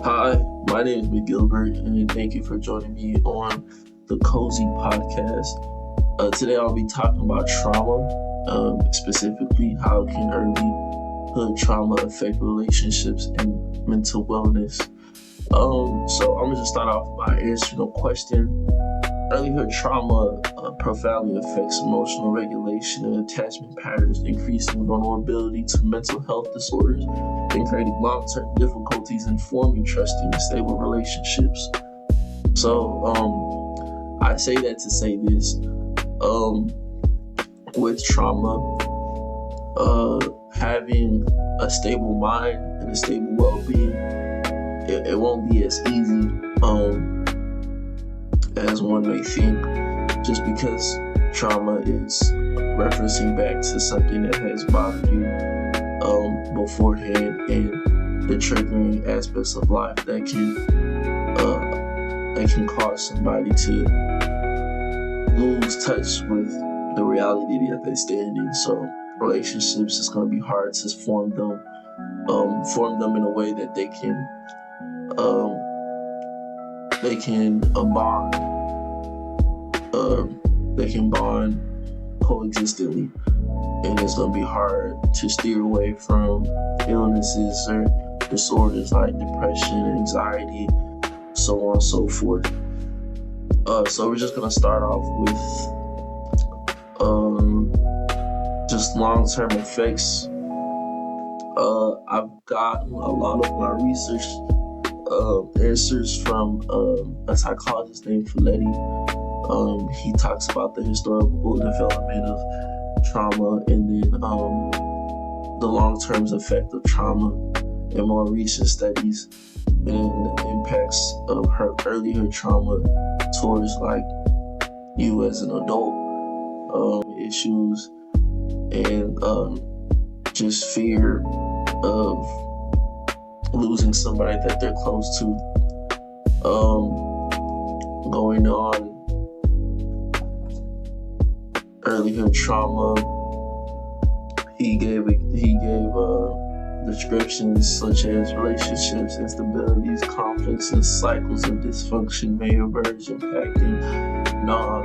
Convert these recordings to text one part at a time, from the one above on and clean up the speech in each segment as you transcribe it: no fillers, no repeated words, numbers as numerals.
Hi, my name is McGilbert, and thank you for joining me on the Cozy Podcast. Today I'll be talking about trauma, specifically how can earlyhood trauma affect relationships and mental wellness. So I'm gonna just start off by answering a question. Earlyhood trauma profoundly affects emotional regulation and attachment patterns, increasing vulnerability to mental health disorders and creating long-term difficulties in forming trusting and stable relationships. So I say that to say this. With trauma, having a stable mind and a stable well-being, it won't be as easy as one may think, just because trauma is referencing back to something that has bothered you beforehand, and the triggering aspects of life that can cause somebody to lose touch with the reality that they stand in. So relationships, is going to be hard to form them in a way that they can bond. They can bond coexistently, and it's going to be hard to steer away from illnesses or disorders like depression, anxiety, so on and so forth. So we're just going to start off with just long-term effects. I've gotten a lot of my research answers from a psychologist named Folletti. He talks about the historical development of trauma, and then the long-term effect of trauma in more recent studies, and the impacts of her earlyhood trauma towards like you as an adult, issues, and just fear of losing somebody that they're close to. Going on earlyhood trauma, he gave descriptions such as relationships, instabilities, conflicts, and cycles of dysfunction may emerge, impacting not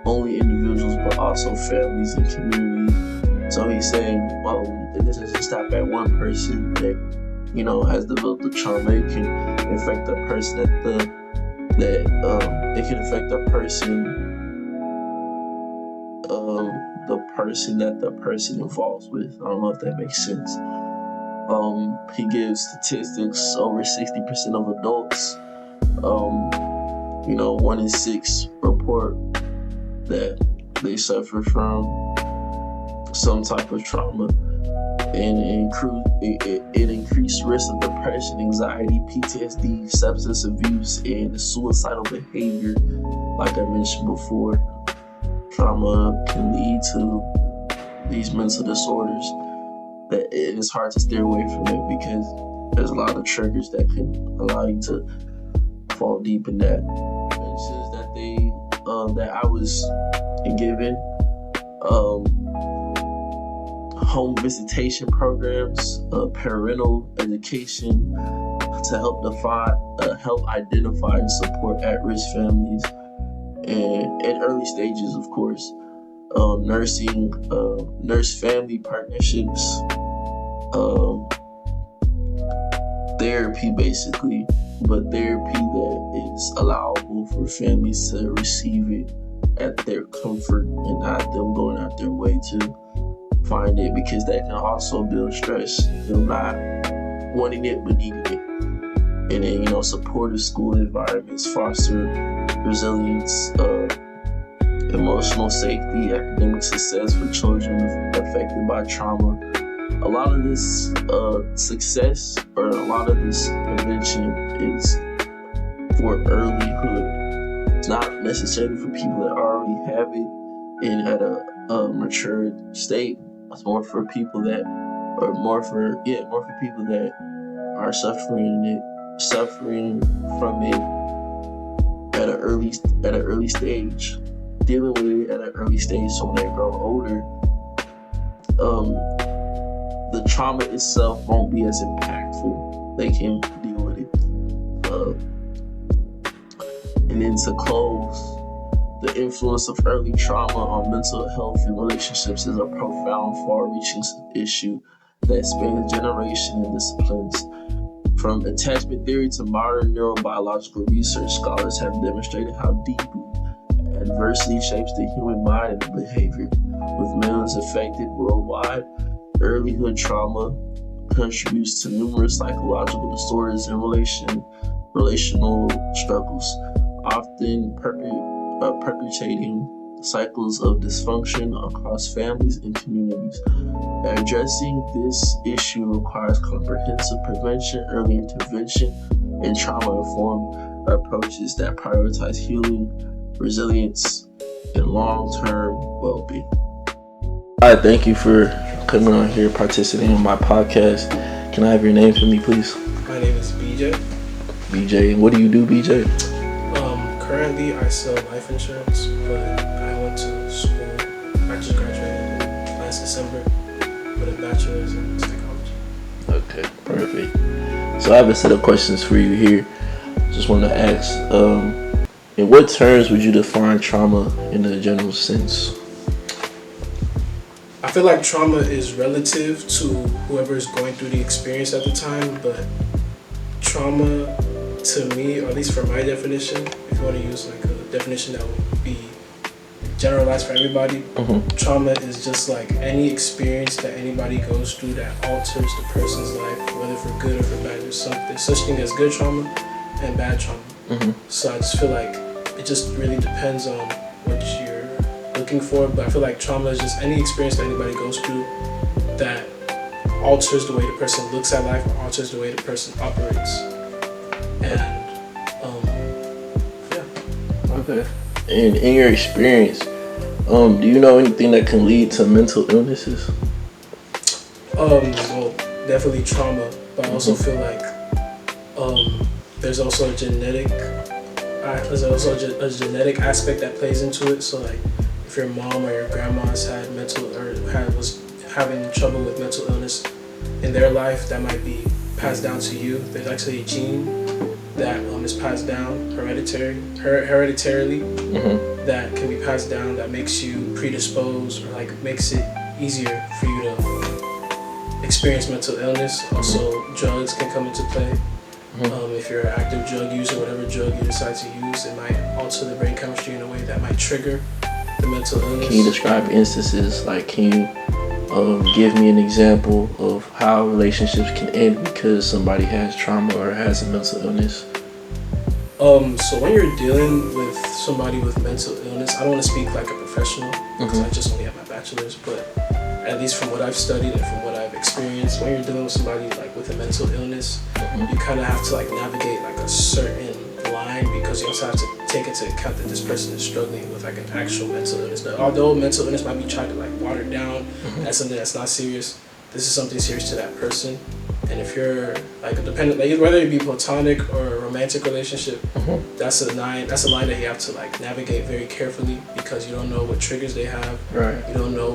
only individuals but also families and communities. So he's saying, that this doesn't stop at one person that has developed the trauma. It can affect the person it can affect the person that the person involves with. I don't know if that makes sense. He gives statistics: over 60% of adults, 1 in 6 report that they suffer from some type of trauma, and it increased risk of depression, anxiety, PTSD, substance abuse, and suicidal behavior. Like I mentioned before, trauma can lead to these mental disorders that it is hard to steer away from it, because there's a lot of triggers that can allow you to fall deep in that. Mentions that I was given home visitation programs, parental education to help identify and support at-risk families, and at early stages, of course, nurse-family partnerships, therapy basically, but therapy that is allowable for families to receive it at their comfort and not them going out their way to find it, because that can also build stress, them not wanting it but needing it. And then, supportive school environments foster resilience, emotional safety, academic success for children affected by trauma. A lot of this success, or a lot of this prevention, is for earlyhood. It's not necessarily for people that already have it and at a mature state. It's more for people that are suffering from it at an early stage, dealing with it at an early stage. So when they grow older, the trauma itself won't be as impactful. they can deal with it. And then to close, the influence of early trauma on mental health and relationships is a profound, far-reaching issue that spans generations and disciplines. From attachment theory to modern neurobiological research, scholars have demonstrated how deeply adversity shapes the human mind and behavior. With millions affected worldwide, earlyhood trauma contributes to numerous psychological disorders and relational struggles, often perpetuating cycles of dysfunction across families and communities. Addressing this issue requires comprehensive prevention, early intervention, and trauma-informed approaches that prioritize healing, resilience, and long-term well-being. All right, thank you for coming on here, participating in my podcast. Can I have your name for me, please? My name is BJ. BJ, and what do you do, BJ? Currently, I sell life insurance, but I went to school. I just graduated last December with a bachelor's in psychology. Okay, perfect. So I have a set of questions for you here. Just want to ask, in what terms would you define trauma in a general sense? I feel like trauma is relative to whoever is going through the experience at the time, but trauma, to me, or at least for my definition, if you want to use like a definition that would be generalized for everybody, trauma is just like any experience that anybody goes through that alters the person's life, whether for good or for bad. There's such thing as good trauma and bad trauma. So I just feel like it just really depends on what you're looking for, but I feel like trauma is just any experience that anybody goes through that alters the way the person looks at life or alters the way the person operates. And Okay. And in your experience, do you know anything that can lead to mental illnesses? Well, definitely trauma, but I also feel like there's also a genetic aspect that plays into it. So like if your mom or your grandma's had was having trouble with mental illness in their life, that might be passed down to you. There's actually a gene that is passed down hereditarily that can be passed down, that makes you predisposed or like makes it easier for you to experience mental illness. Also, drugs can come into play. If you're an active drug user, whatever drug you decide to use, it might alter the brain chemistry in a way that might trigger the mental illness. Can you describe instances? Like, can you give me an example of how relationships can end because somebody has trauma or has a mental illness? So when you're dealing with somebody with mental illness, I don't want to speak like a professional because I just only have my bachelor's, but at least from what I've studied and from what I've experienced, when you're dealing with somebody like with a mental illness, you kind of have to like navigate like a certain line, because you also have to take into account that this person is struggling with like an actual mental illness. Now, although mental illness might be tried to like water down as something that's not serious, this is something serious to that person. And if you're like dependent, like whether it be platonic or a romantic relationship, that's a line that you have to like navigate very carefully, because you don't know what triggers they have. Right. You don't know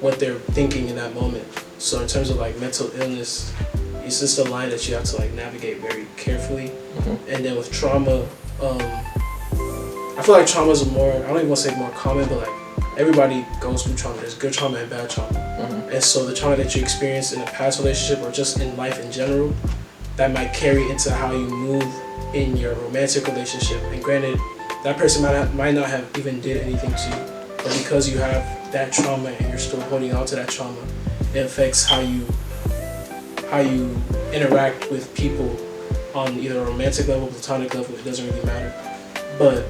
what they're thinking in that moment. So in terms of like mental illness, it's just a line that you have to like navigate very carefully. And then with trauma, I feel like trauma is more, I don't even want to say more common, but like everybody goes through trauma. There's good trauma and bad trauma. And so the trauma that you experience in a past relationship or just in life in general, that might carry into how you move in your romantic relationship. And granted, that person might not have even did anything to you, but because you have that trauma and you're still holding on to that trauma, it affects how you interact with people on either a romantic level, platonic level. It doesn't really matter. But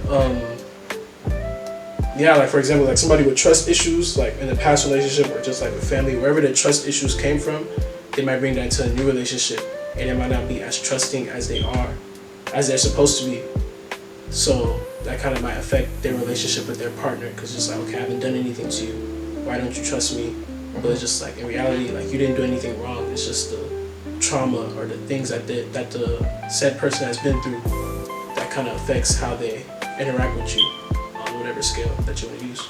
yeah, like for example, like somebody with trust issues, like in a past relationship or just like with family, wherever their trust issues came from, they might bring that into a new relationship, and it might not be as trusting as they're supposed to be. So that kind of might affect their relationship with their partner, because it's like, okay, I haven't done anything to you, why don't you trust me? But it's just like in reality, like you didn't do anything wrong. It's just the trauma or the things that the said person has been through that kind of affects how they interact with you on whatever scale that you want to use.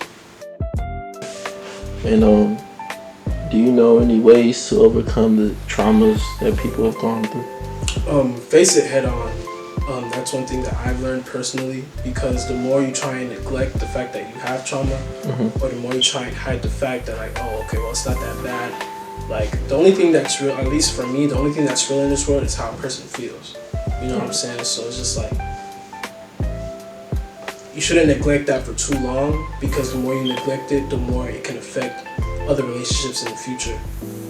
And Do you know any ways to overcome the traumas that people have gone through? Face it head on. That's one thing that I've learned personally, because the more you try and neglect the fact that you have trauma, or the more you try and hide the fact that, like, oh, okay, well, it's not that bad. Like, the only thing that's real, at least for me, the only thing that's real in this world is how a person feels. You know what I'm saying? So it's just like, you shouldn't neglect that for too long, because the more you neglect it, the more it can affect other relationships in the future.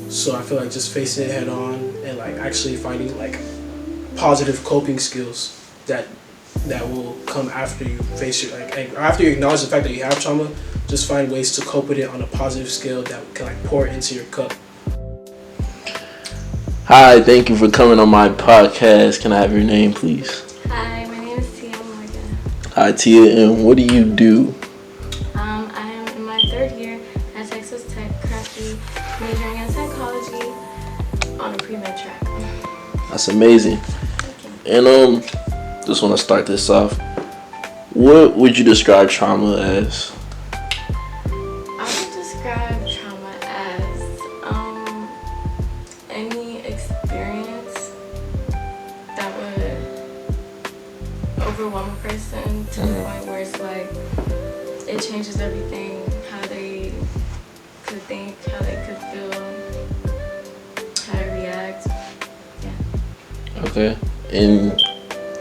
So I feel like just facing it head on and like actually finding like positive coping skills that will come after you face your, like after you acknowledge the fact that you have trauma, just find ways to cope with it on a positive scale that can like pour into your cup. Hi, thank you for coming on my podcast. Can I have your name, please? Hi, my name is Tia Morgan. Hi, Tia, and what do you do? I am in my 3rd year at Texas Tech, currently majoring in psychology on a pre-med track. That's amazing. And just want to start this off. What would you describe trauma as? I would describe trauma as any experience that would overwhelm a person to the point where it's like it changes everything, how they could think, how they could feel, how they react. Yeah. Okay.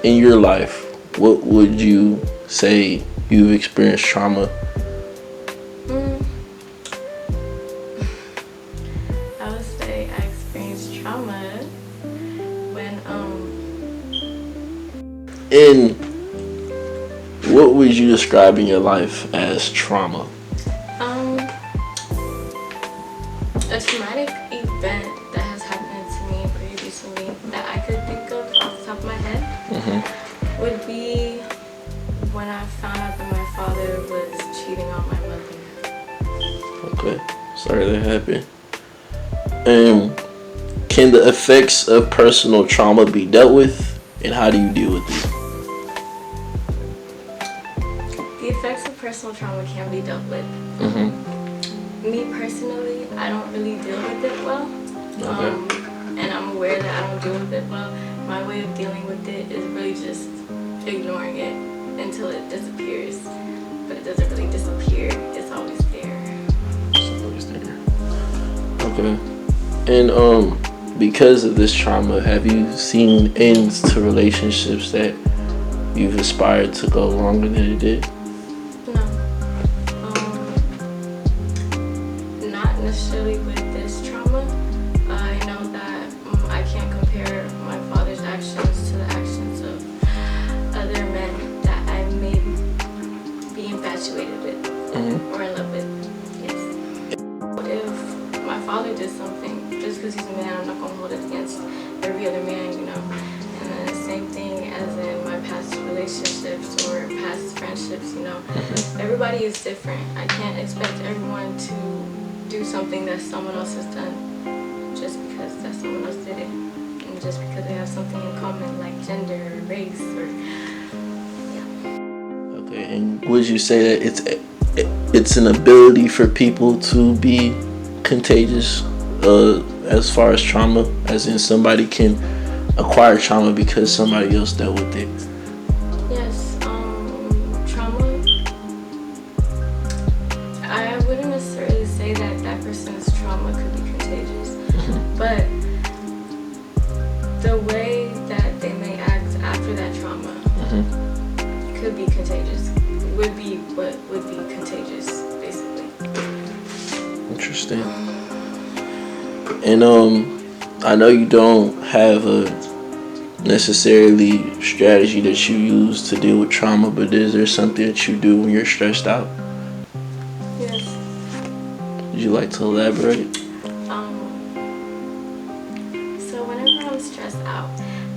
In your life, what would you say you've experienced trauma? I would say I experienced trauma when And what would you describe in your life as trauma? a traumatic event that has happened to me pretty recently that I could think of off the top of my head would be when I found out that my father was cheating on my mother. Okay, sorry that happened. Can the effects of personal trauma be dealt with, and how do you deal with it? The effects of personal trauma can be dealt with. Me personally, I don't really deal with it well. Okay. And I'm aware that I don't deal with it well. My way of dealing with it is really just ignoring it until it disappears. But it doesn't really disappear, it's always there. It's always there. Okay. And because of this trauma, have you seen ends to relationships that you've aspired to go longer than it did? No. Not necessarily with this trauma. I know that I can't compare my father's actions to the actions of other men that I may be infatuated with or in love with. Yes. If my father did something, just because he's a man, I'm not going to hold it against every other man, you know. And then the same thing as in my past relationships or past friendships, you know. Everybody is different. I can't expect everyone to do something that someone else has done just because that someone else did it. And just because they have something in common like gender or race or, yeah. Okay, and would you say that it's an ability for people to be contagious as far as trauma, as in somebody can acquire trauma because somebody else dealt with it? Yes, trauma, I wouldn't necessarily say that that person's trauma could be contagious, but the way that they may act after that trauma could be contagious, would be what would be contagious, basically. Interesting. And I know you don't have a necessarily strategy that you use to deal with trauma, but is there something that you do when you're stressed out? Yes. Would you like to elaborate? So whenever I'm stressed out,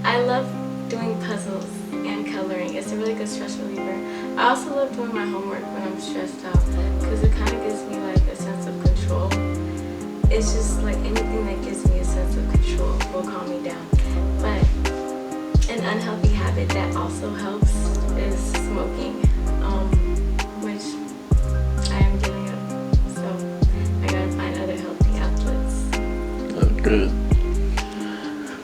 I love doing puzzles and coloring. It's a really good stress reliever. I also love doing my homework when I'm stressed out because it kind of gives me like a sense of control. It's just like anything that gives me a sense of control will calm me down. But an unhealthy habit that also helps is smoking, which I am giving up. So I gotta find other healthy outlets. Good.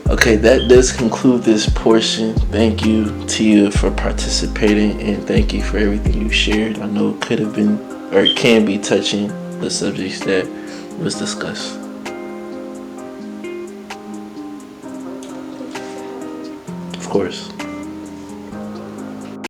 Okay, that does conclude this portion. Thank you, Tia, for participating, and thank you for everything you shared. I know it could have been, or it can be, touching the subjects that was discussed. Of course.